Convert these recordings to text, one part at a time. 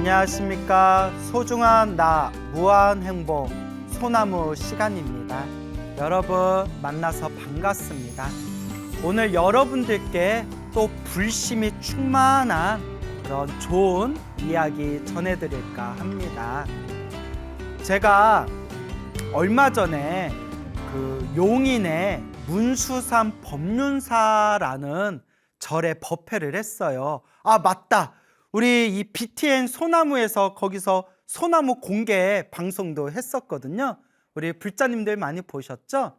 안녕하십니까. 소중한 나 무한 행복 소나무 시간입니다. 여러분 만나서 반갑습니다. 오늘 여러분들께 또 불심이 충만한 그런 좋은 이야기 전해드릴까 합니다. 제가 얼마 전에 그 용인의 문수산 법륜사라는 절에 법회를 했어요. 아, 맞다. 우리 이 BTN 소나무에서 거기서 소나무 공개 방송도 했었거든요. 우리 불자님들 많이 보셨죠?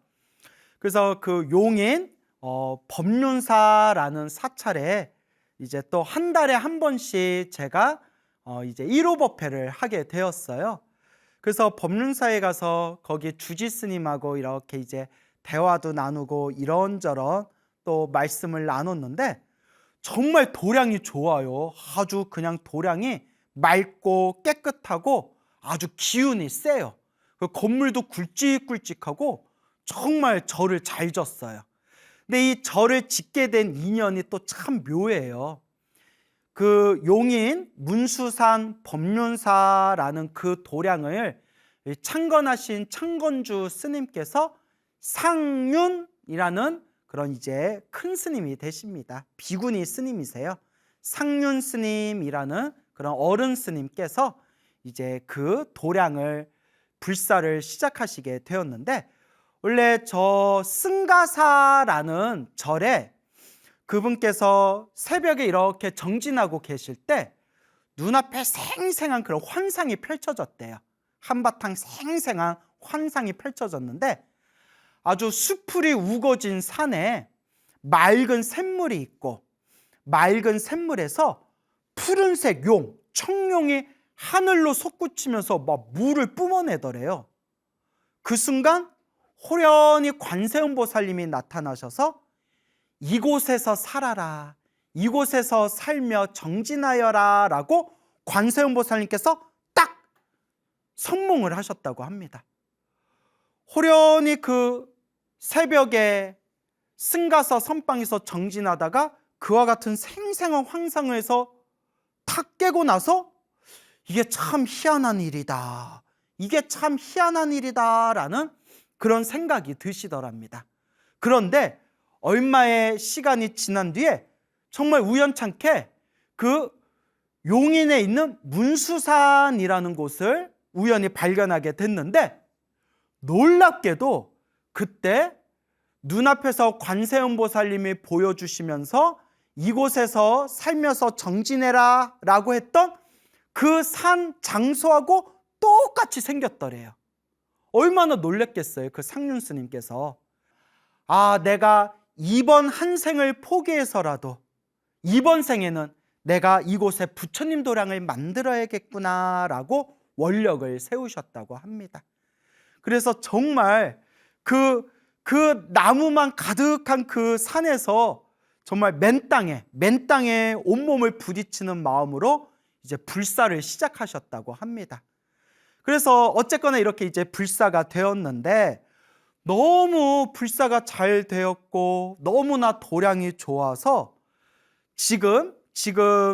그래서 그 용인 법륜사라는 사찰에 이제 또 한 달에 한 번씩 제가 이제 1호 법회를 하게 되었어요. 그래서 법륜사에 가서 거기 주지 스님하고 이렇게 이제 대화도 나누고 이런저런 또 말씀을 나눴는데 정말 도량이 좋아요. 아주 그냥 도량이 맑고 깨끗하고 아주 기운이 세요. 그 건물도 굵직굵직하고 정말 절을 잘 졌어요. 근데 이 절을 짓게 된 인연이 또 참 묘해요. 그 용인 문수산 법륜사라는 그 도량을 창건하신 창건주 스님께서 상륜이라는 그런 이제 큰 스님이 되십니다. 비구니 스님이세요. 상륜 스님이라는 그런 어른 스님께서 이제 그 도량을 불사를 시작하시게 되었는데, 원래 저 승가사라는 절에 그분께서 새벽에 이렇게 정진하고 계실 때 눈앞에 생생한 그런 환상이 펼쳐졌대요. 한바탕 생생한 환상이 펼쳐졌는데, 아주 수풀이 우거진 산에 맑은 샘물이 있고, 맑은 샘물에서 푸른색 용, 청룡이 하늘로 솟구치면서 막 물을 뿜어내더래요. 그 순간 호련히 관세음보살님이 나타나셔서 이곳에서 살아라, 이곳에서 살며 정진하여라 라고 관세음보살님께서 딱 선몽을 하셨다고 합니다. 호련히 그 새벽에 승가사 선방에서 정진하다가 그와 같은 생생한 환상을 해서 탁 깨고 나서 이게 참 희한한 일이다, 이게 참 희한한 일이다 라는 그런 생각이 드시더랍니다. 그런데 얼마의 시간이 지난 뒤에 정말 우연찮게 그 용인에 있는 문수산이라는 곳을 우연히 발견하게 됐는데, 놀랍게도 그때 눈앞에서 관세음보살님이 보여주시면서 이곳에서 살면서 정진해라 라고 했던 그 산 장소하고 똑같이 생겼더래요. 얼마나 놀랬겠어요, 그 상륜 스님께서. 아, 내가 이번 한 생을 포기해서라도 이번 생에는 내가 이곳에 부처님 도량을 만들어야겠구나 라고 원력을 세우셨다고 합니다. 그래서 정말 그 나무만 가득한 그 산에서 정말 맨 땅에 온몸을 부딪히는 마음으로 이제 불사를 시작하셨다고 합니다. 그래서 어쨌거나 이렇게 이제 불사가 되었는데, 너무 불사가 잘 되었고 너무나 도량이 좋아서 지금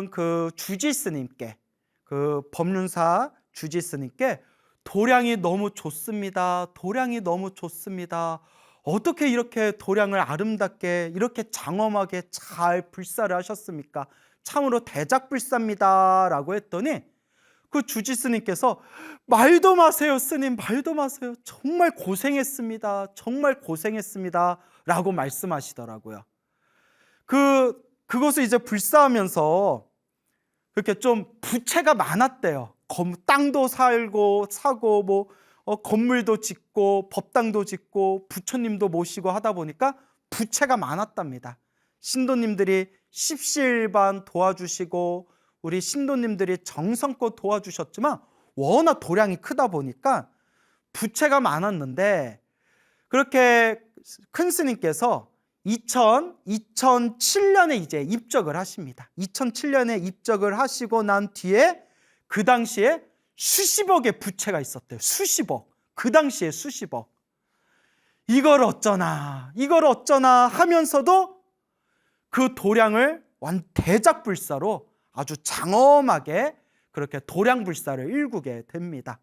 그 주지 스님께, 그 법륜사 주지 스님께 도량이 너무 좋습니다, 도량이 너무 좋습니다, 어떻게 이렇게 도량을 아름답게 이렇게 장엄하게 잘 불사를 하셨습니까? 참으로 대작불사입니다 라고 했더니 그 주지 스님께서 말도 마세요 스님, 말도 마세요, 정말 고생했습니다, 정말 고생했습니다 라고 말씀하시더라고요. 그것을 이제 불사하면서 그렇게 좀 부채가 많았대요. 땅도 사고 뭐 건물도 짓고 법당도 짓고 부처님도 모시고 하다 보니까 부채가 많았답니다. 신도님들이 십시일반 도와주시고 우리 신도님들이 정성껏 도와주셨지만 워낙 도량이 크다 보니까 부채가 많았는데, 그렇게 큰 스님께서 2007년에 이제 입적을 하십니다. 2007년에 입적을 하시고 난 뒤에 그 당시에 수십억의 부채가 있었대요. 수십억. 그 당시에 수십억. 이걸 어쩌나 하면서도 그 도량을 대작불사로 아주 장엄하게 그렇게 도량불사를 일구게 됩니다.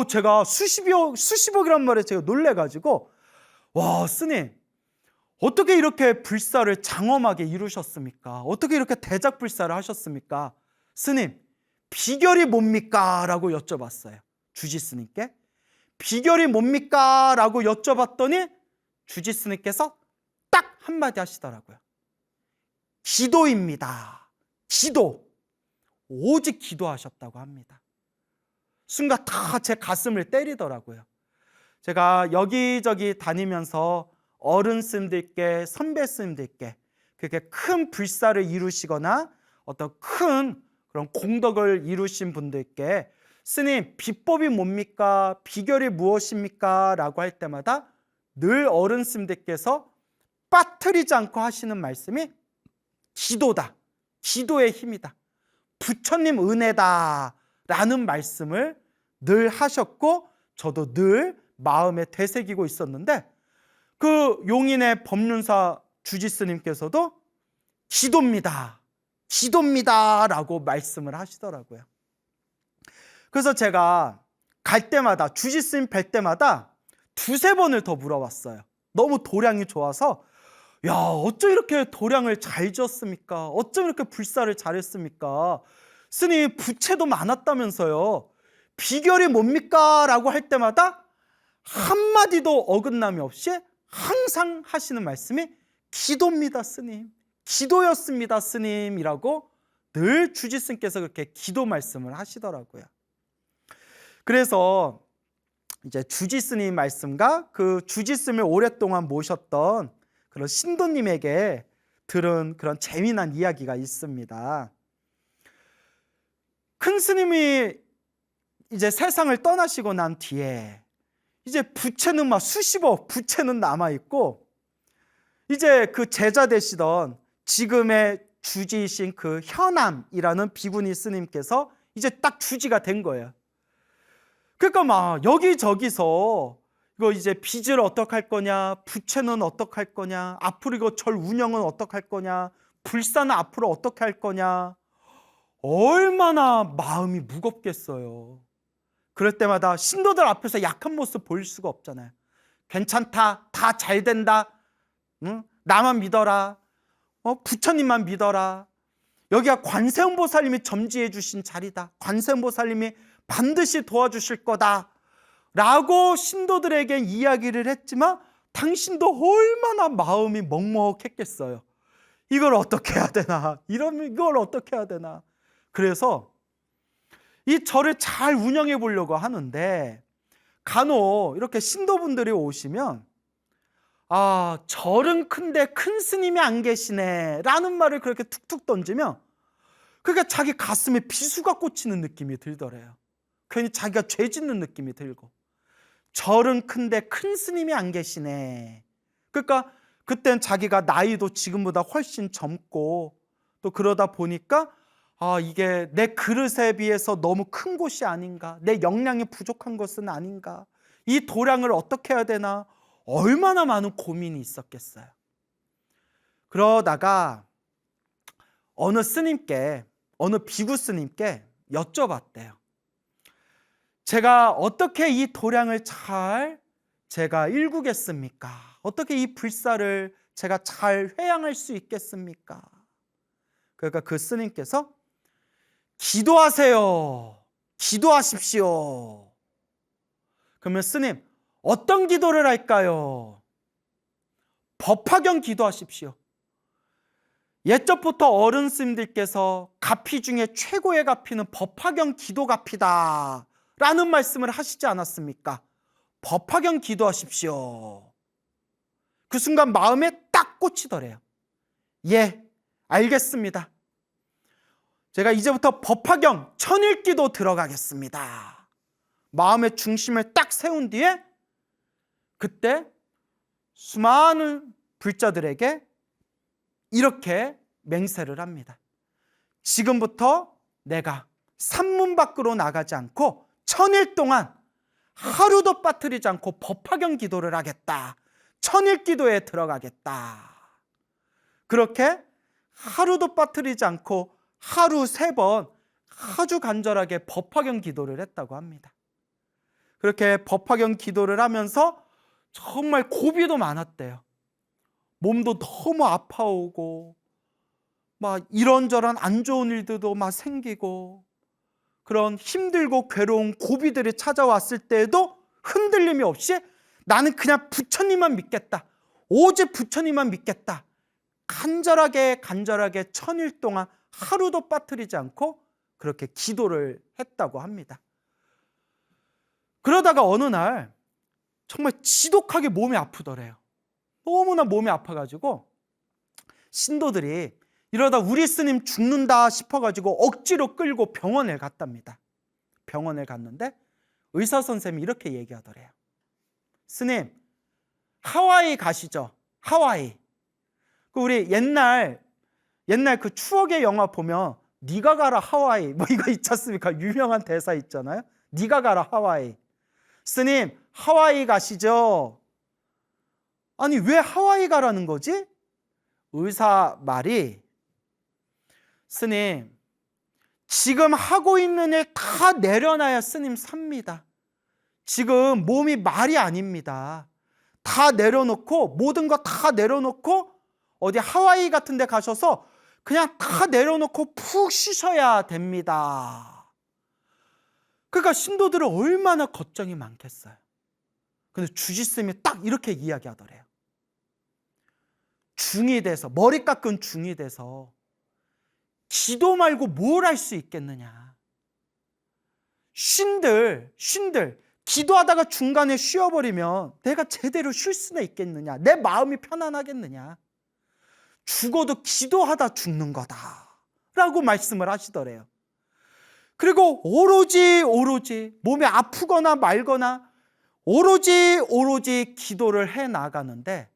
제가 수십억이란 말에 제가 놀래가지고, 와, 스님, 어떻게 이렇게 불사를 장엄하게 이루셨습니까? 어떻게 이렇게 대작불사를 하셨습니까? 스님, 비결이 뭡니까? 라고 여쭤봤어요. 주지스님께. 비결이 뭡니까? 라고 여쭤봤더니 주지스님께서 딱 한마디 하시더라고요. 기도입니다. 기도. 오직 기도하셨다고 합니다. 순간 다 제 가슴을 때리더라고요. 제가 여기저기 다니면서 어른 스님들께, 선배 스님들께 그렇게 큰 불사를 이루시거나 어떤 큰 그런 공덕을 이루신 분들께 스님, 비법이 뭡니까? 비결이 무엇입니까? 라고 할 때마다 늘 어른 스님들께서 빠뜨리지 않고 하시는 말씀이 기도다. 기도의 힘이다. 부처님 은혜다. 라는 말씀을 늘 하셨고, 저도 늘 마음에 되새기고 있었는데, 그 용인의 법륜사 주지스님께서도 기도입니다. 기도입니다. 라고 말씀을 하시더라고요. 그래서 제가 갈 때마다, 주지스님 뵐 때마다 두세 번을 더 물어봤어요. 너무 도량이 좋아서, 야, 어쩜 이렇게 도량을 잘 지었습니까? 어쩜 이렇게 불사를 잘했습니까? 스님, 부채도 많았다면서요. 비결이 뭡니까? 라고 할 때마다 한마디도 어긋남이 없이 항상 하시는 말씀이 기도입니다, 스님. 기도였습니다, 스님이라고 늘 주지스님께서 그렇게 기도 말씀을 하시더라고요. 그래서 이제 주지스님 말씀과 그 주지스님을 오랫동안 모셨던 그런 신도님에게 들은 그런 재미난 이야기가 있습니다. 큰 스님이 이제 세상을 떠나시고 난 뒤에 이제 부채는 막 수십억 부채는 남아있고, 이제 그 제자 되시던 지금의 주지이신 그 현암이라는 비구니 스님께서 이제 딱 주지가 된 거예요. 그러니까 막 여기저기서 이거 이제 빚을 어떻게 할 거냐, 부채는 어떻게 할 거냐, 앞으로 이거 절 운영은 어떻게 할 거냐, 불사는 앞으로 어떻게 할 거냐, 얼마나 마음이 무겁겠어요. 그럴 때마다 신도들 앞에서 약한 모습 보일 수가 없잖아요. 괜찮다, 다 잘 된다, 응? 나만 믿어라, 부처님만 믿어라, 여기가 관세음보살님이 점지해 주신 자리다, 관세음보살님이 반드시 도와주실 거다 라고 신도들에게 이야기를 했지만, 당신도 얼마나 마음이 먹먹했겠어요. 이걸 어떻게 해야 되나, 이걸 어떻게 해야 되나. 그래서 이 절을 잘 운영해 보려고 하는데, 간혹 이렇게 신도분들이 오시면 절은 큰데 큰 스님이 안 계시네 라는 말을 그렇게 툭툭 던지면, 그러니까 자기 가슴에 비수가 꽂히는 느낌이 들더래요. 괜히 자기가 죄 짓는 느낌이 들고, 절은 큰데 큰 스님이 안 계시네. 그러니까 그땐 자기가 나이도 지금보다 훨씬 젊고, 또 그러다 보니까 이게 내 그릇에 비해서 너무 큰 곳이 아닌가, 내 역량이 부족한 것은 아닌가, 이 도량을 어떻게 해야 되나, 얼마나 많은 고민이 있었겠어요. 그러다가 어느 스님께, 어느 비구 스님께 여쭤봤대요. 제가 어떻게 이 도량을 잘 제가 일구겠습니까? 어떻게 이 불사를 제가 잘 회양할 수 있겠습니까? 그러니까 그 스님께서 기도하세요. 기도하십시오. 그러면 스님, 어떤 기도를 할까요? 법화경 기도하십시오. 옛적부터 어른 스님들께서 가피 중에 최고의 가피는 법화경 기도 가피다 라는 말씀을 하시지 않았습니까? 법화경 기도하십시오. 그 순간 마음에 딱 꽂히더래요. 예, 알겠습니다. 제가 이제부터 법화경 천일기도 들어가겠습니다. 마음의 중심을 딱 세운 뒤에 그때 수많은 불자들에게 이렇게 맹세를 합니다. 지금부터 내가 산문 밖으로 나가지 않고 천일 동안 하루도 빠뜨리지 않고 법화경 기도를 하겠다. 천일 기도에 들어가겠다. 그렇게 하루도 빠뜨리지 않고 하루 3번 아주 간절하게 법화경 기도를 했다고 합니다. 그렇게 법화경 기도를 하면서 정말 고비도 많았대요. 몸도 너무 아파오고 막 이런저런 안 좋은 일들도 막 생기고 그런 힘들고 괴로운 고비들이 찾아왔을 때에도 흔들림이 없이 나는 그냥 부처님만 믿겠다. 오직 부처님만 믿겠다. 간절하게 천일 동안 하루도 빠뜨리지 않고 그렇게 기도를 했다고 합니다. 그러다가 어느 날 정말 지독하게 몸이 아프더래요. 너무나 몸이 아파가지고 신도들이 이러다 우리 스님 죽는다 싶어가지고 억지로 끌고 병원에 갔답니다. 병원에 갔는데 의사 선생님이 이렇게 얘기하더래요. 스님, 하와이 가시죠. 하와이. 우리 옛날 그 추억의 영화 보면 네가 가라 하와이 뭐 이거 있지 않습니까? 유명한 대사 있잖아요. 네가 가라 하와이. 스님, 하와이 가시죠. 아니 왜 하와이 가라는 거지? 의사 말이 스님, 지금 하고 있는 일 다 내려놔야 스님 삽니다. 지금 몸이 말이 아닙니다. 다 내려놓고 모든 거 다 내려놓고 어디 하와이 같은 데 가셔서 그냥 다 내려놓고 푹 쉬셔야 됩니다. 그러니까 신도들은 얼마나 걱정이 많겠어요. 근데 주지스님이 딱 이렇게 이야기하더래요. 중이 돼서, 머리 깎은 중이 돼서 기도 말고 뭘 할 수 있겠느냐. 쉰들 기도하다가 중간에 쉬어버리면 내가 제대로 쉴 수나 있겠느냐. 내 마음이 편안하겠느냐. 죽어도 기도하다 죽는 거다 라고 말씀을 하시더래요. 그리고 오로지 몸이 아프거나 말거나 오로지 기도를 해 나가는데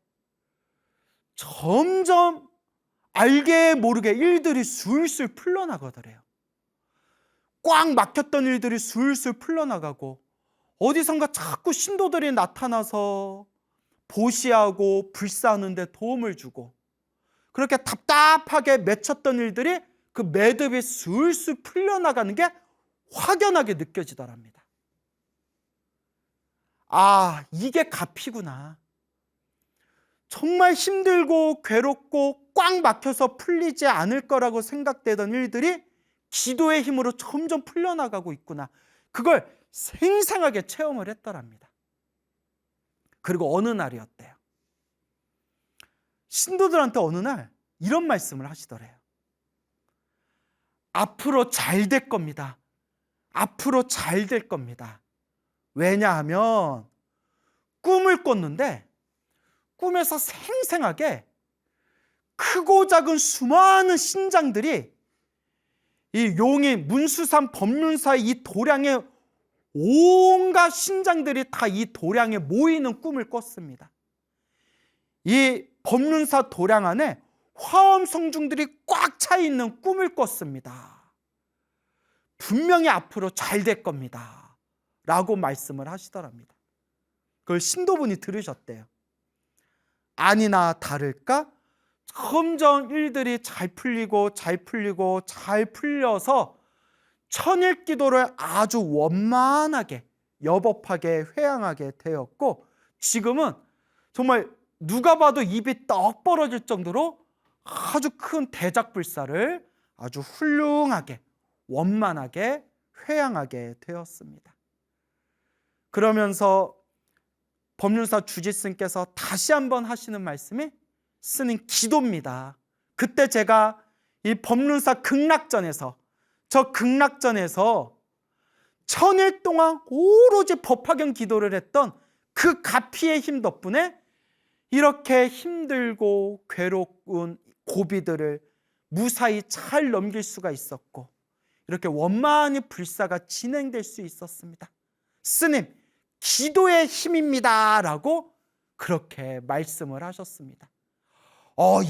점점 알게 모르게 일들이 술술 풀려나가더래요. 꽉 막혔던 일들이 술술 풀려나가고 어디선가 자꾸 신도들이 나타나서 보시하고 불사하는 데 도움을 주고 그렇게 답답하게 맺혔던 일들이 그 매듭이 술술 풀려나가는 게 확연하게 느껴지더랍니다. 아, 이게 가피구나. 정말 힘들고 괴롭고 꽉 막혀서 풀리지 않을 거라고 생각되던 일들이 기도의 힘으로 점점 풀려나가고 있구나. 그걸 생생하게 체험을 했더랍니다. 그리고 어느 날이었대요. 신도들한테 어느 날 이런 말씀을 하시더래요. 앞으로 잘 될 겁니다. 앞으로 잘 될 겁니다. 왜냐하면 꿈을 꿨는데 꿈에서 생생하게 크고 작은 수많은 신장들이 이 용이 문수산 법륜사의 이 도량에 온갖 신장들이 다 이 도량에 모이는 꿈을 꿨습니다. 이 법륜사 도량 안에 화엄성중들이 꽉 차 있는 꿈을 꿨습니다. 분명히 앞으로 잘 될 겁니다 라고 말씀을 하시더랍니다. 그걸 신도분이 들으셨대요. 아니나 다를까 점점 일들이 잘 풀려서 천일 기도를 아주 원만하게 여법하게 회양하게 되었고 지금은 정말 누가 봐도 입이 떡 벌어질 정도로 아주 큰 대작불사를 아주 훌륭하게 원만하게 회양하게 되었습니다. 그러면서 법륜사 주지스님께서 다시 한번 하시는 말씀이 스님 기도입니다. 그때 제가 이 법륜사 극락전에서 천일 동안 오로지 법화경 기도를 했던 그 가피의 힘 덕분에 이렇게 힘들고 괴로운 고비들을 무사히 잘 넘길 수가 있었고 이렇게 원만히 불사가 진행될 수 있었습니다. 스님, 기도의 힘입니다 라고 그렇게 말씀을 하셨습니다.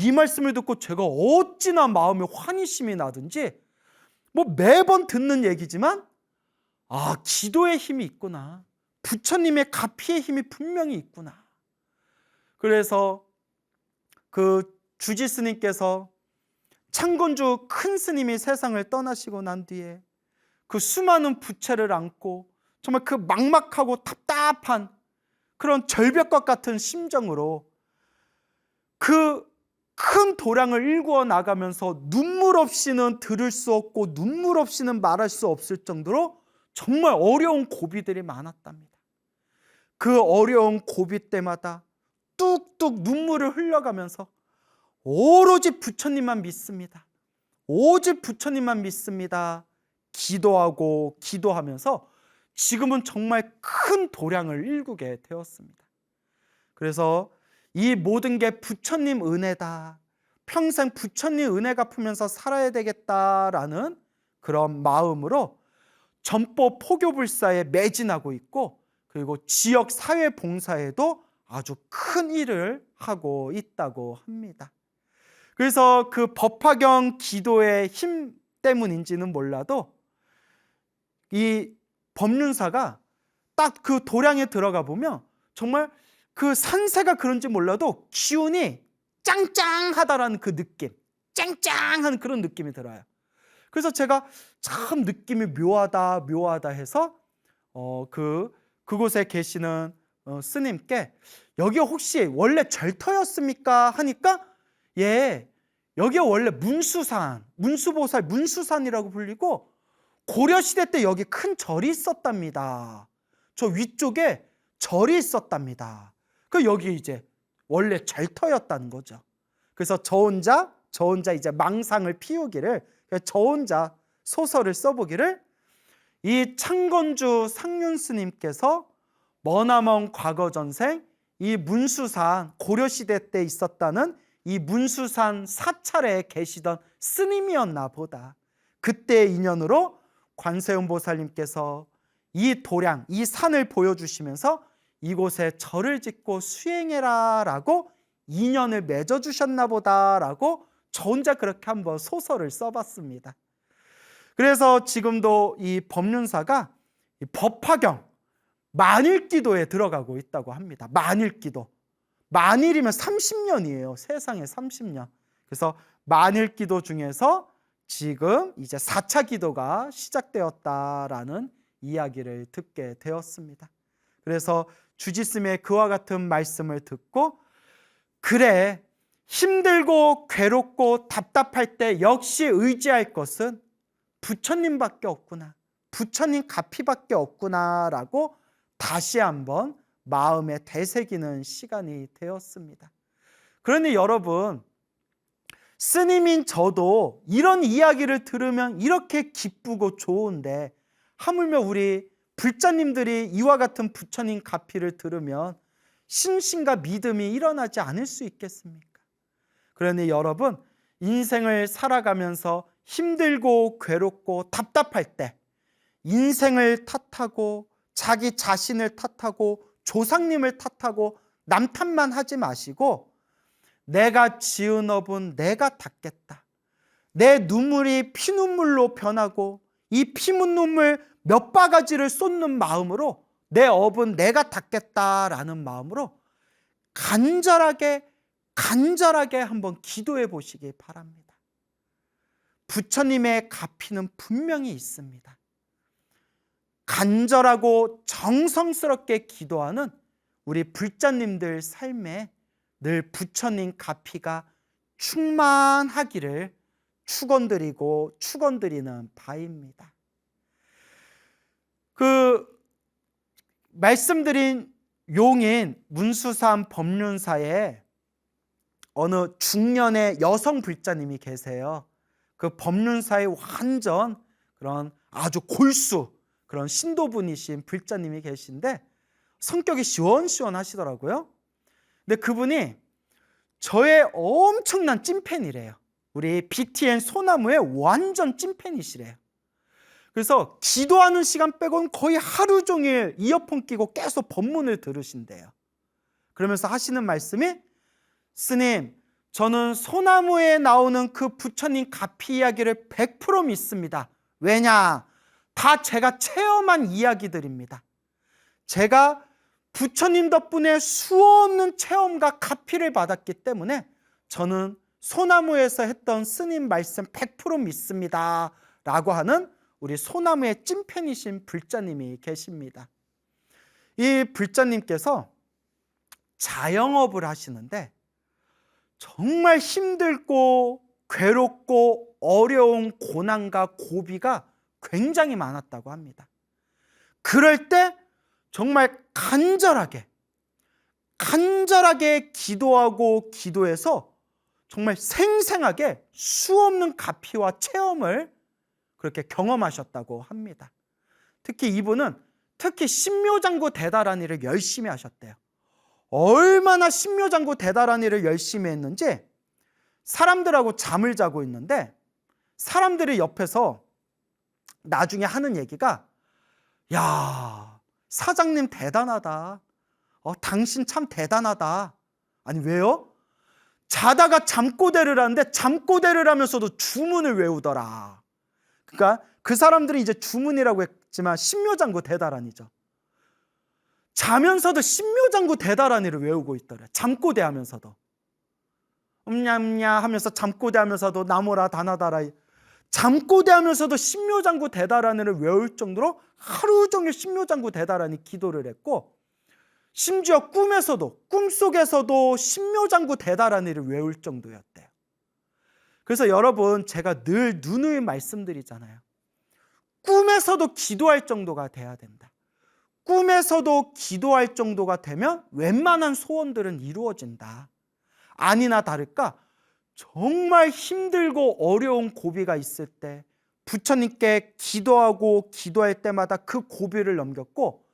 이 말씀을 듣고 제가 어찌나 마음에 환희심이 나든지 매번 듣는 얘기지만 기도의 힘이 있구나. 부처님의 가피의 힘이 분명히 있구나. 그래서 그 주지 스님께서 창건주 큰 스님이 세상을 떠나시고 난 뒤에 그 수많은 부채를 안고 정말 그 막막하고 답답한 그런 절벽과 같은 심정으로 그 큰 도량을 일구어 나가면서 눈물 없이는 들을 수 없고 눈물 없이는 말할 수 없을 정도로 정말 어려운 고비들이 많았답니다. 그 어려운 고비 때마다 뚝뚝 눈물을 흘려가면서 오로지 부처님만 믿습니다. 오직 부처님만 믿습니다. 기도하고 기도하면서 지금은 정말 큰 도량을 일구게 되었습니다. 그래서 이 모든 게 부처님 은혜다. 평생 부처님 은혜 갚으면서 살아야 되겠다라는 그런 마음으로 전법 포교불사에 매진하고 있고, 그리고 지역 사회 봉사에도 아주 큰 일을 하고 있다고 합니다. 그래서 그 법화경 기도의 힘 때문인지는 몰라도 이 법륜사가 딱 그 도량에 들어가 보면 정말 그 산세가 그런지 몰라도 기운이 짱짱하다라는 그 느낌, 짱짱한 그런 느낌이 들어요. 그래서 제가 참 느낌이 묘하다 해서 그곳에 계시는 스님께 여기 혹시 원래 절터였습니까? 하니까 예, 여기가 원래 문수산, 문수보살 문수산이라고 불리고 고려시대 때 여기 큰 절이 있었답니다. 저 위쪽에 절이 있었답니다. 그 여기 이제 원래 절터였다는 거죠. 그래서 저 혼자 이제 망상을 피우기를, 저 혼자 소설을 써보기를, 이 창건주 상륜 스님께서 머나먼 과거 전생 이 문수산, 고려시대 때 있었다는 이 문수산 사찰에 계시던 스님이었나 보다. 그때의 인연으로 관세음 보살님께서 이 도량, 이 산을 보여주시면서 이곳에 절을 짓고 수행해라 라고 인연을 맺어주셨나 보다 라고 저 혼자 그렇게 한번 소설을 써봤습니다. 그래서 지금도 이 법륜사가 이 법화경 만일기도에 들어가고 있다고 합니다. 만일기도. 만일이면 30년이에요. 세상에 30년. 그래서 만일기도 중에서 지금 이제 4차 기도가 시작되었다라는 이야기를 듣게 되었습니다. 그래서 주지스님의 그와 같은 말씀을 듣고, 그래, 힘들고 괴롭고 답답할 때 역시 의지할 것은 부처님밖에 없구나, 부처님 가피밖에 없구나 라고 다시 한번 마음에 되새기는 시간이 되었습니다. 그러니 여러분, 스님인 저도 이런 이야기를 들으면 이렇게 기쁘고 좋은데 하물며 우리 불자님들이 이와 같은 부처님 가피를 들으면 신심과 믿음이 일어나지 않을 수 있겠습니까? 그러니 여러분, 인생을 살아가면서 힘들고 괴롭고 답답할 때 인생을 탓하고 자기 자신을 탓하고 조상님을 탓하고 남 탓만 하지 마시고, 내가 지은 업은 내가 닦겠다. 내 눈물이 피눈물로 변하고 이 피눈물 몇 바가지를 쏟는 마음으로 내 업은 내가 닦겠다라는 마음으로 간절하게 한번 기도해 보시기 바랍니다. 부처님의 가피는 분명히 있습니다. 간절하고 정성스럽게 기도하는 우리 불자님들 삶에 늘 부처님 가피가 충만하기를 축원드리는 바입니다. 그 말씀드린 용인 문수산 법륜사에 어느 중년의 여성 불자님이 계세요. 그 법륜사의 완전 그런 아주 골수, 그런 신도분이신 불자님이 계신데 성격이 시원시원하시더라고요. 근데 그분이 저의 엄청난 찐팬이래요. 우리 BTN 소나무의 완전 찐팬이시래요. 그래서 기도하는 시간 빼고는 거의 하루 종일 이어폰 끼고 계속 법문을 들으신대요. 그러면서 하시는 말씀이, 스님, 저는 소나무에 나오는 그 부처님 가피 이야기를 100% 믿습니다. 왜냐? 다 제가 체험한 이야기들입니다. 제가 부처님 덕분에 수없는 체험과 가피를 받았기 때문에 저는 소나무에서 했던 스님 말씀 100% 믿습니다 라고 하는 우리 소나무의 찐팬이신 불자님이 계십니다. 이 불자님께서 자영업을 하시는데 정말 힘들고 괴롭고 어려운 고난과 고비가 굉장히 많았다고 합니다. 그럴 때 정말 간절하게 기도하고 기도해서 정말 생생하게 수없는 가피와 체험을 그렇게 경험하셨다고 합니다. 특히 이분은 신묘장구 대다란 일을 열심히 하셨대요. 얼마나 신묘장구 대다란 일을 열심히 했는지 사람들하고 잠을 자고 있는데 사람들이 옆에서 나중에 하는 얘기가, 야, 사장님 대단하다. 당신 참 대단하다. 아니 왜요? 자다가 잠꼬대를 하는데 잠꼬대를 하면서도 주문을 외우더라. 그러니까 그 사람들이 이제 주문이라고 했지만 신묘장구 대다란이죠. 자면서도 신묘장구 대다란이를 외우고 있더래. 잠꼬대 하면서도. 음냐음냐 하면서 잠꼬대 하면서도 나무라 다나다라, 잠꼬대 하면서도 신묘장구 대다란이를 외울 정도로 하루 종일 신묘장구 대다란이 기도를 했고, 심지어 꿈속에서도 신묘장구 대다란이를 외울 정도였대요. 그래서 여러분, 제가 늘 누누이 말씀드리잖아요. 꿈에서도 기도할 정도가 돼야 된다. 꿈에서도 기도할 정도가 되면 웬만한 소원들은 이루어진다. 아니나 다를까 정말 힘들고 어려운 고비가 있을 때 부처님께 기도할 때마다 그 고비를 넘겼고,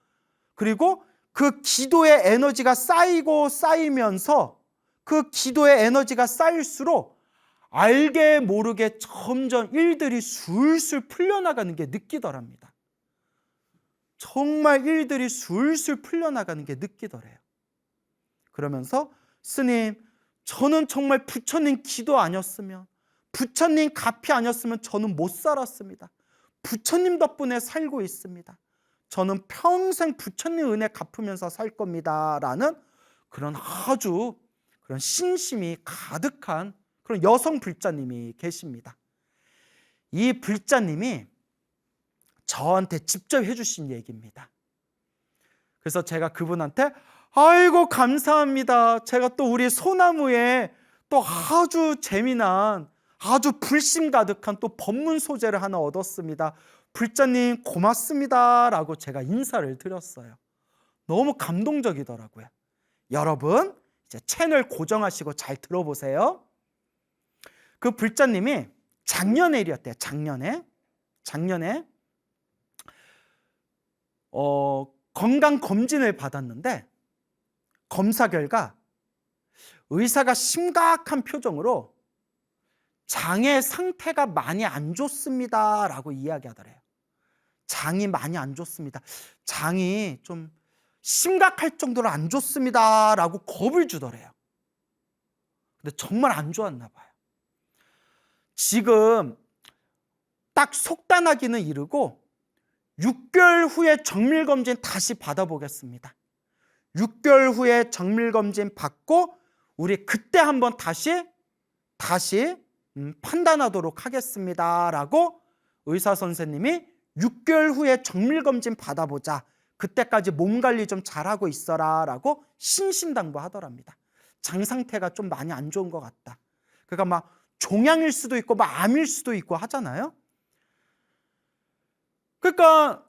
그리고 그 기도의 에너지가 쌓이면서 그 기도의 에너지가 쌓일수록 알게 모르게 점점 일들이 술술 풀려나가는 게 느끼더랍니다. 정말 일들이 술술 풀려나가는 게 느끼더래요. 그러면서 스님, 저는 정말 부처님 기도 아니었으면, 부처님 가피 아니었으면 저는 못 살았습니다. 부처님 덕분에 살고 있습니다. 저는 평생 부처님 은혜 갚으면서 살 겁니다. 라는 그런 신심이 가득한 그런 여성 불자님이 계십니다. 이 불자님이 저한테 직접 해주신 얘기입니다. 그래서 제가 그분한테 아이고 감사합니다. 제가 또 우리 소나무에 또 아주 재미난, 아주 불신 가득한 또 법문 소재를 하나 얻었습니다. 불자님 고맙습니다 라고 제가 인사를 드렸어요. 너무 감동적이더라고요. 여러분 이제 채널 고정하시고 잘 들어보세요. 그 불자님이 작년에 일이었대요. 작년에 건강검진을 받았는데 검사 결과 의사가 심각한 표정으로 장의 상태가 많이 안 좋습니다 라고 이야기하더래요. 장이 많이 안 좋습니다. 장이 좀 심각할 정도로 안 좋습니다 라고 겁을 주더래요. 근데 정말 안 좋았나 봐요. 지금 딱 속단하기는 이르고 6개월 후에 정밀검진 다시 받아보겠습니다. 6개월 후에 정밀검진 받고 우리 그때 한번 다시 판단하도록 하겠습니다 라고 의사 선생님이 6개월 후에 정밀검진 받아보자, 그때까지 몸관리 좀 잘하고 있어라 라고 신신당부하더랍니다. 장 상태가 좀 많이 안 좋은 것 같다. 그러니까 막 종양일 수도 있고 막 암일 수도 있고 하잖아요. 그러니까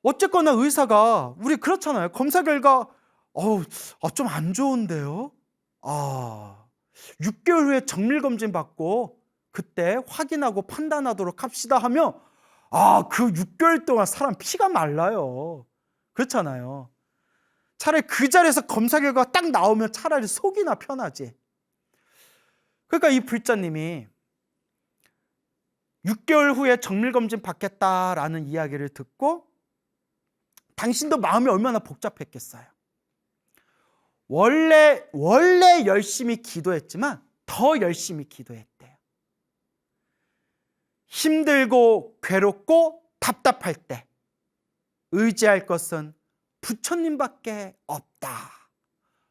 어쨌거나 의사가, 우리 그렇잖아요. 검사 결과 좀 안 좋은데요. 6개월 후에 정밀검진 받고 그때 확인하고 판단하도록 합시다 하면 그 6개월 동안 사람 피가 말라요. 그렇잖아요. 차라리 그 자리에서 검사 결과가 딱 나오면 차라리 속이나 편하지. 그러니까 이 불자님이 6개월 후에 정밀검진 받겠다라는 이야기를 듣고 당신도 마음이 얼마나 복잡했겠어요. 원래 열심히 기도했지만 더 열심히 기도했대요. 힘들고 괴롭고 답답할 때 의지할 것은 부처님밖에 없다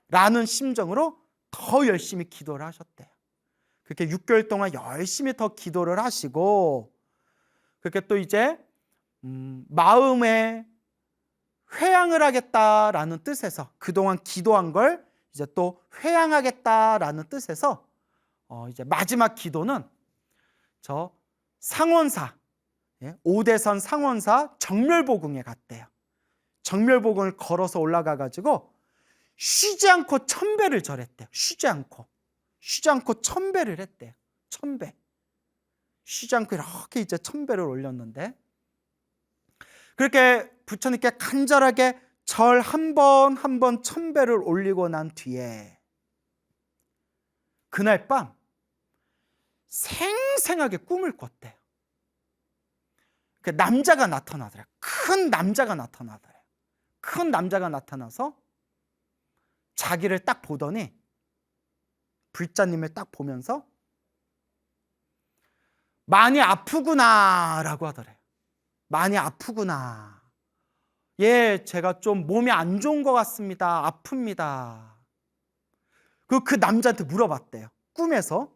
라는 심정으로 더 열심히 기도를 하셨대요. 그렇게 6개월 동안 열심히 더 기도를 하시고 그렇게 또 이제 마음에 회향을 하겠다라는 뜻에서 그동안 기도한 걸 이제 또 회향하겠다라는 뜻에서 이제 마지막 기도는 저 상원사, 오대산 상원사 정멸보궁에 갔대요. 정멸보궁을 걸어서 올라가 가지고 쉬지 않고 1000배를 절했대요. 쉬지 않고 1000배를 했대요. 1000배. 쉬지 않고 이렇게 이제 1000배를 올렸는데, 그렇게 부처님께 간절하게 절 한 번 한 번 1000배를 올리고 난 뒤에 그날 밤 생생하게 꿈을 꿨대요. 그 남자가 나타나더래요. 큰 남자가 나타나더래요. 큰 남자가 나타나서 자기를 딱 보더니 불자님을 딱 보면서 많이 아프구나 라고 하더래요. 많이 아프구나. 예, 제가 좀 몸이 안 좋은 것 같습니다. 아픕니다. 그 남자한테 물어봤대요. 꿈에서.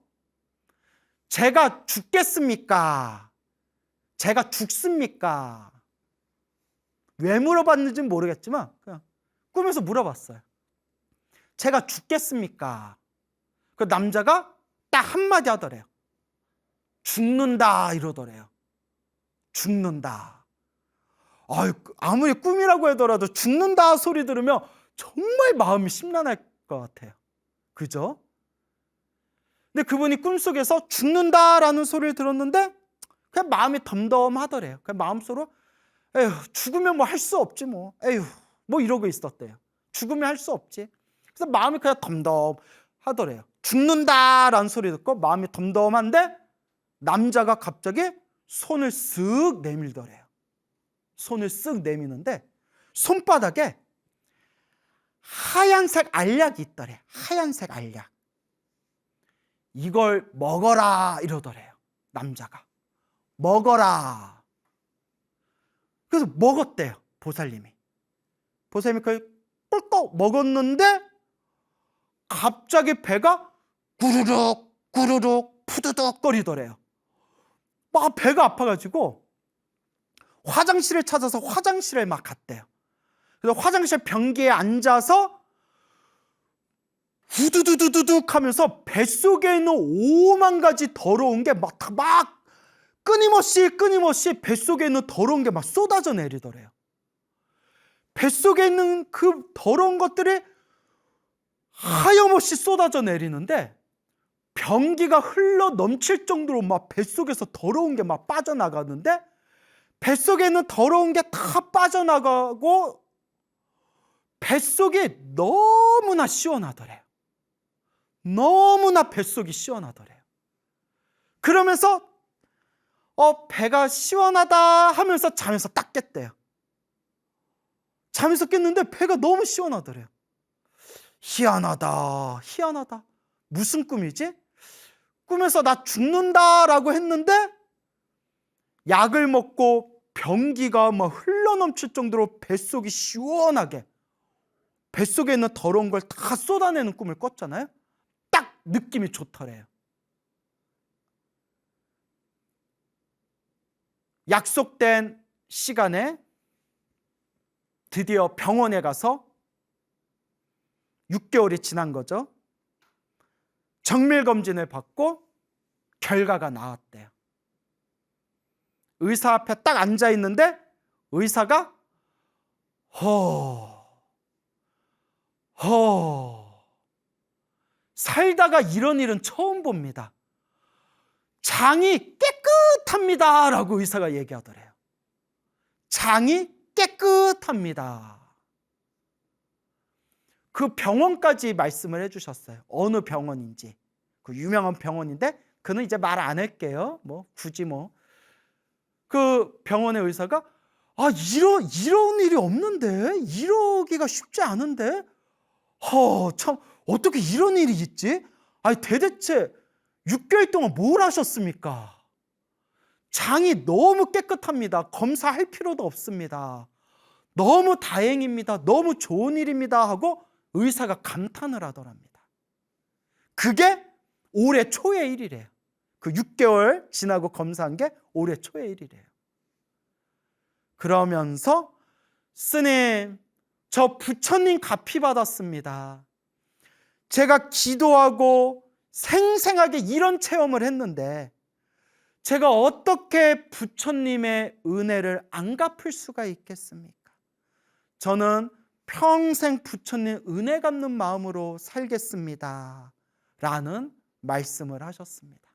제가 죽겠습니까? 제가 죽습니까? 왜 물어봤는지는 모르겠지만 그냥 꿈에서 물어봤어요. 제가 죽겠습니까? 그 남자가 딱 한마디 하더래요. 죽는다 이러더래요. 죽는다. 아무리 꿈이라고 하더라도 죽는다 소리 들으면 정말 마음이 심란할 것 같아요. 그죠? 근데 그분이 꿈속에서 죽는다라는 소리를 들었는데 그냥 마음이 덤덤하더래요. 그냥 마음속으로 에휴, 죽으면 뭐 할 수 없지 뭐. 에휴, 뭐 이러고 있었대요. 죽으면 할 수 없지. 그래서 마음이 그냥 덤덤하더래요. 죽는다라는 소리 듣고 마음이 덤덤한데 남자가 갑자기 손을 쓱 내밀더래요. 손을 쓱 내미는데 손바닥에 하얀색 알약이 있더래요. 하얀색 알약. 이걸 먹어라 이러더래요. 남자가. 먹어라. 그래서 먹었대요. 보살님이. 보살님이 그걸 꿀꺽 먹었는데 갑자기 배가 구르륵 구르륵 푸드득 거리더래요. 막 배가 아파가지고 화장실을 찾아서 화장실에 막 갔대요. 그래서 화장실 변기에 앉아서 후두두두두둑 하면서 뱃속에 있는 5만 가지 더러운 게 막 끊임없이 뱃속에 있는 더러운 게 막 쏟아져 내리더래요. 뱃속에 있는 그 더러운 것들이 하염없이 쏟아져 내리는데 변기가 흘러 넘칠 정도로 막 뱃속에서 더러운 게 막 빠져나가는데 뱃속에 있는 더러운 게 다 빠져나가고 뱃속이 너무나 시원하더래요. 너무나 뱃속이 시원하더래요. 그러면서 배가 시원하다 하면서 잠에서 딱 깼대요. 잠에서 깼는데 배가 너무 시원하더래요. 희한하다. 무슨 꿈이지? 꿈에서 나 죽는다라고 했는데 약을 먹고 변기가 막 흘러넘칠 정도로 뱃속이 시원하게 뱃속에 있는 더러운 걸 다 쏟아내는 꿈을 꿨잖아요. 딱 느낌이 좋더래요. 약속된 시간에 드디어 병원에 가서 6개월이 지난 거죠. 정밀검진을 받고 결과가 나왔대요. 의사 앞에 딱 앉아 있는데 의사가 살다가 이런 일은 처음 봅니다. 장이 깨끗합니다 라고 의사가 얘기하더래요. 장이 깨끗합니다. 그 병원까지 말씀을 해주셨어요. 어느 병원인지. 그 유명한 병원인데 그는 이제 말 안 할게요. 뭐 굳이 뭐. 그 병원의 의사가 이런 일이 없는데 이러기가 쉽지 않은데 참 어떻게 이런 일이 있지? 대체 6개월 동안 뭘 하셨습니까? 장이 너무 깨끗합니다. 검사할 필요도 없습니다. 너무 다행입니다. 너무 좋은 일입니다 하고 의사가 감탄을 하더랍니다. 그게 올해 초의 일이래요. 그 6개월 지나고 검사한 게 올해 초의 일이래요. 그러면서 스님, 저 부처님 갚이 받았습니다. 제가 기도하고 생생하게 이런 체험을 했는데 제가 어떻게 부처님의 은혜를 안 갚을 수가 있겠습니까? 저는 평생 부처님 은혜 갚는 마음으로 살겠습니다. 라는 말씀을 하셨습니다.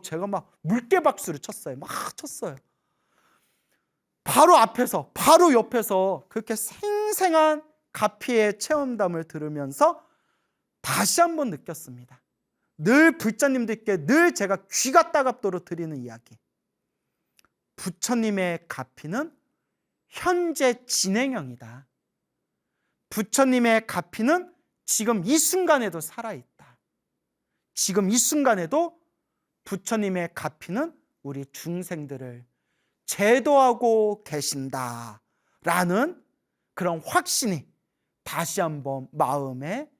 제가 막 물개박수를 쳤어요. 막 쳤어요. 바로 앞에서, 바로 옆에서 그렇게 생생한 가피의 체험담을 들으면서 다시 한번 느꼈습니다. 늘 불자님들께 늘 제가 귀가 따갑도록 드리는 이야기. 부처님의 가피는 현재 진행형이다. 부처님의 가피는 지금 이 순간에도 살아있다. 지금 이 순간에도 부처님의 가피는 우리 중생들을 제도하고 계신다라는 그런 확신이 다시 한번 마음에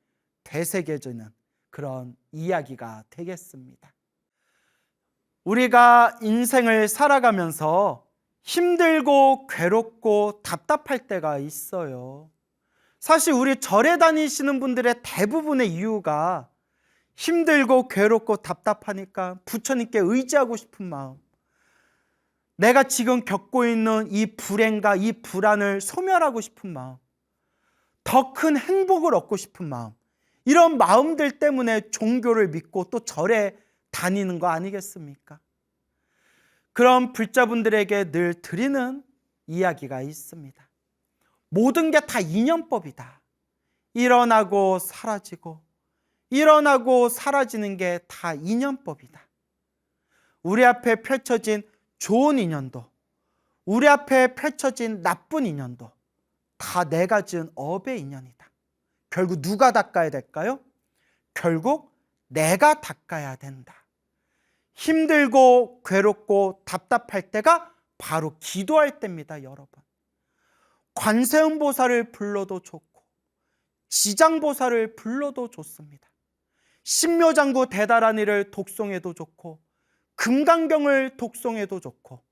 되새겨지는 그런 이야기가 되겠습니다. 우리가 인생을 살아가면서 힘들고 괴롭고 답답할 때가 있어요. 사실 우리 절에 다니시는 분들의 대부분의 이유가 힘들고 괴롭고 답답하니까 부처님께 의지하고 싶은 마음, 내가 지금 겪고 있는 이 불행과 이 불안을 소멸하고 싶은 마음, 더 큰 행복을 얻고 싶은 마음, 이런 마음들 때문에 종교를 믿고 또 절에 다니는 거 아니겠습니까? 그런 불자분들에게 늘 드리는 이야기가 있습니다. 모든 게 다 인연법이다. 일어나고 사라지고 일어나고 사라지는 게 다 인연법이다. 우리 앞에 펼쳐진 좋은 인연도, 우리 앞에 펼쳐진 나쁜 인연도 다 내가 지은 업의 인연이다. 결국 누가 닦아야 될까요? 결국 내가 닦아야 된다. 힘들고 괴롭고 답답할 때가 바로 기도할 때입니다, 여러분. 관세음보살을 불러도 좋고 지장보살을 불러도 좋습니다. 신묘장구 대다라니를 독송해도 좋고 금강경을 독송해도 좋고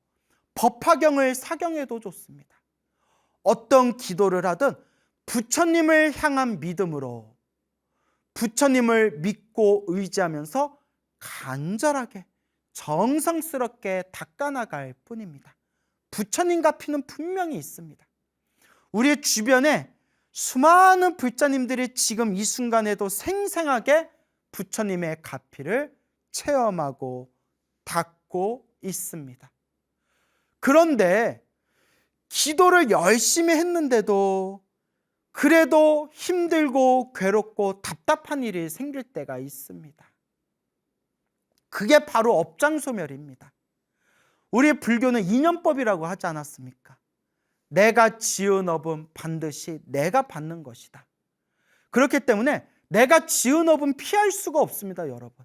법화경을 사경해도 좋습니다. 어떤 기도를 하든 부처님을 향한 믿음으로 부처님을 믿고 의지하면서 간절하게 정성스럽게 닦아나갈 뿐입니다. 부처님 가피는 분명히 있습니다. 우리 주변에 수많은 불자님들이 지금 이 순간에도 생생하게 부처님의 가피를 체험하고 닦고 있습니다. 그런데 기도를 열심히 했는데도 그래도 힘들고 괴롭고 답답한 일이 생길 때가 있습니다. 그게 바로 업장소멸입니다. 우리 불교는 인연법이라고 하지 않았습니까? 내가 지은 업은 반드시 내가 받는 것이다. 그렇기 때문에 내가 지은 업은 피할 수가 없습니다, 여러분.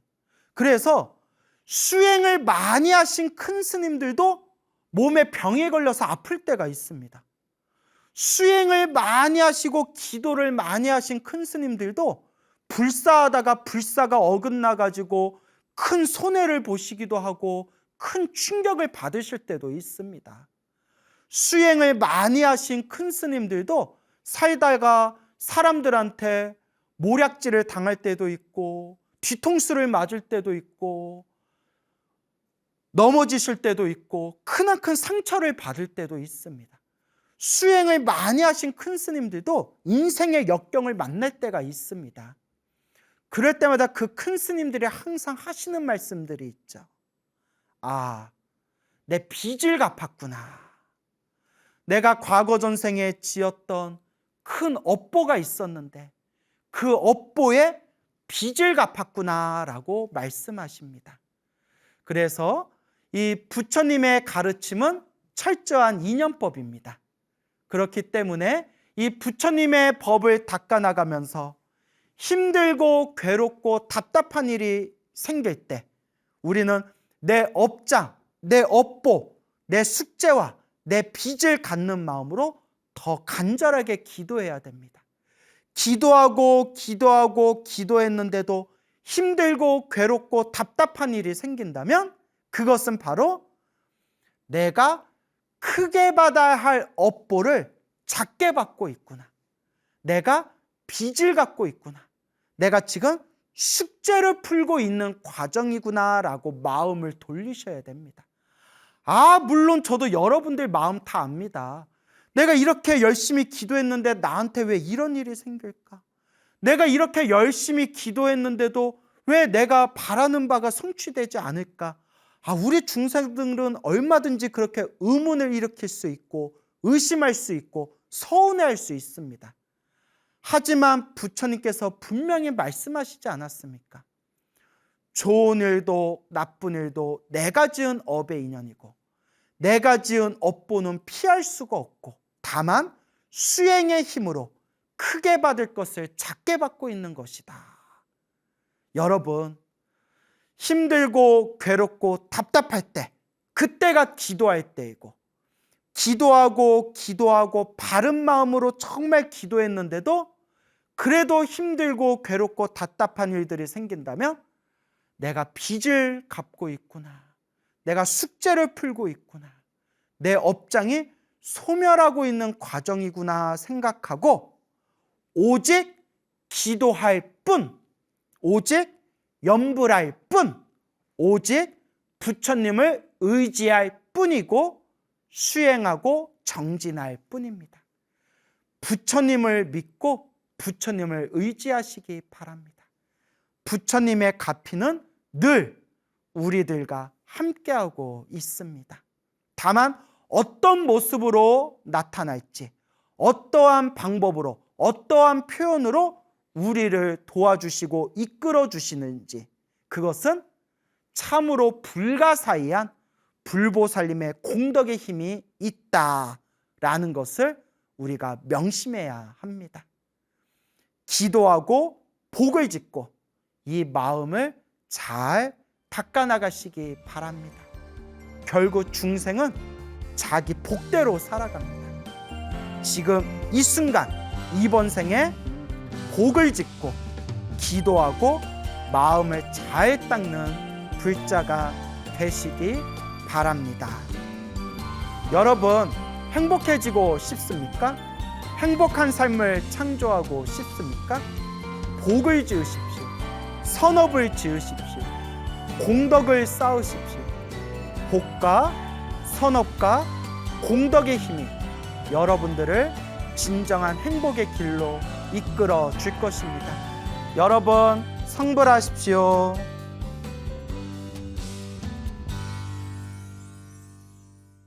그래서 수행을 많이 하신 큰 스님들도 몸에 병에 걸려서 아플 때가 있습니다. 수행을 많이 하시고 기도를 많이 하신 큰 스님들도 불사하다가 불사가 어긋나가지고 큰 손해를 보시기도 하고 큰 충격을 받으실 때도 있습니다. 수행을 많이 하신 큰 스님들도 살다가 사람들한테 모략질을 당할 때도 있고 뒤통수를 맞을 때도 있고 넘어지실 때도 있고 크나큰 상처를 받을 때도 있습니다. 수행을 많이 하신 큰 스님들도 인생의 역경을 만날 때가 있습니다. 그럴 때마다 그 큰 스님들이 항상 하시는 말씀들이 있죠. 내 빚을 갚았구나. 내가 과거 전생에 지었던 큰 업보가 있었는데 그 업보의 빚을 갚았구나라고 말씀하십니다. 그래서 이 부처님의 가르침은 철저한 인연법입니다. 그렇기 때문에 이 부처님의 법을 닦아나가면서 힘들고 괴롭고 답답한 일이 생길 때 우리는 내 업장, 내 업보, 내 숙제와 내 빚을 갖는 마음으로 더 간절하게 기도해야 됩니다. 기도하고 기도했는데도 힘들고 괴롭고 답답한 일이 생긴다면 그것은 바로 내가 크게 받아야 할 업보를 작게 받고 있구나. 내가 빚을 갖고 있구나. 내가 지금 숙제를 풀고 있는 과정이구나 라고 마음을 돌리셔야 됩니다. 물론 저도 여러분들 마음 다 압니다. 내가 이렇게 열심히 기도했는데 나한테 왜 이런 일이 생길까? 내가 이렇게 열심히 기도했는데도 왜 내가 바라는 바가 성취되지 않을까? 우리 중생들은 얼마든지 그렇게 의문을 일으킬 수 있고 의심할 수 있고 서운해할 수 있습니다. 하지만 부처님께서 분명히 말씀하시지 않았습니까? 좋은 일도 나쁜 일도 내가 지은 업의 인연이고 내가 지은 업보는 피할 수가 없고 다만 수행의 힘으로 크게 받을 것을 작게 받고 있는 것이다. 여러분, 힘들고 괴롭고 답답할 때, 그때가 기도할 때이고 기도하고 바른 마음으로 정말 기도했는데도 그래도 힘들고 괴롭고 답답한 일들이 생긴다면 내가 빚을 갚고 있구나. 내가 숙제를 풀고 있구나. 내 업장이 소멸하고 있는 과정이구나 생각하고 오직 기도할 뿐, 오직 염불할 뿐, 오직 부처님을 의지할 뿐이고 수행하고 정진할 뿐입니다. 부처님을 믿고 부처님을 의지하시기 바랍니다. 부처님의 가피는 늘 우리들과 함께하고 있습니다. 다만 어떤 모습으로 나타날지, 어떠한 방법으로, 어떠한 표현으로 우리를 도와주시고 이끌어 주시는지, 그것은 참으로 불가사의한 불보살님의 공덕의 힘이 있다라는 것을 우리가 명심해야 합니다. 기도하고 복을 짓고 이 마음을 잘 닦아나가시기 바랍니다. 결국 중생은 자기 복대로 살아갑니다. 지금 이 순간 이번 생에 복을 짓고 기도하고 마음을 잘 닦는 불자가 되시기 바랍니다. 여러분, 행복해지고 싶습니까? 행복한 삶을 창조하고 싶습니까? 복을 지으십시오. 선업을 지으십시오. 공덕을 쌓으십시오. 복과 선업과 공덕의 힘이 여러분들을 진정한 행복의 길로 이끌어 줄 것입니다. 여러분, 성불하십시오.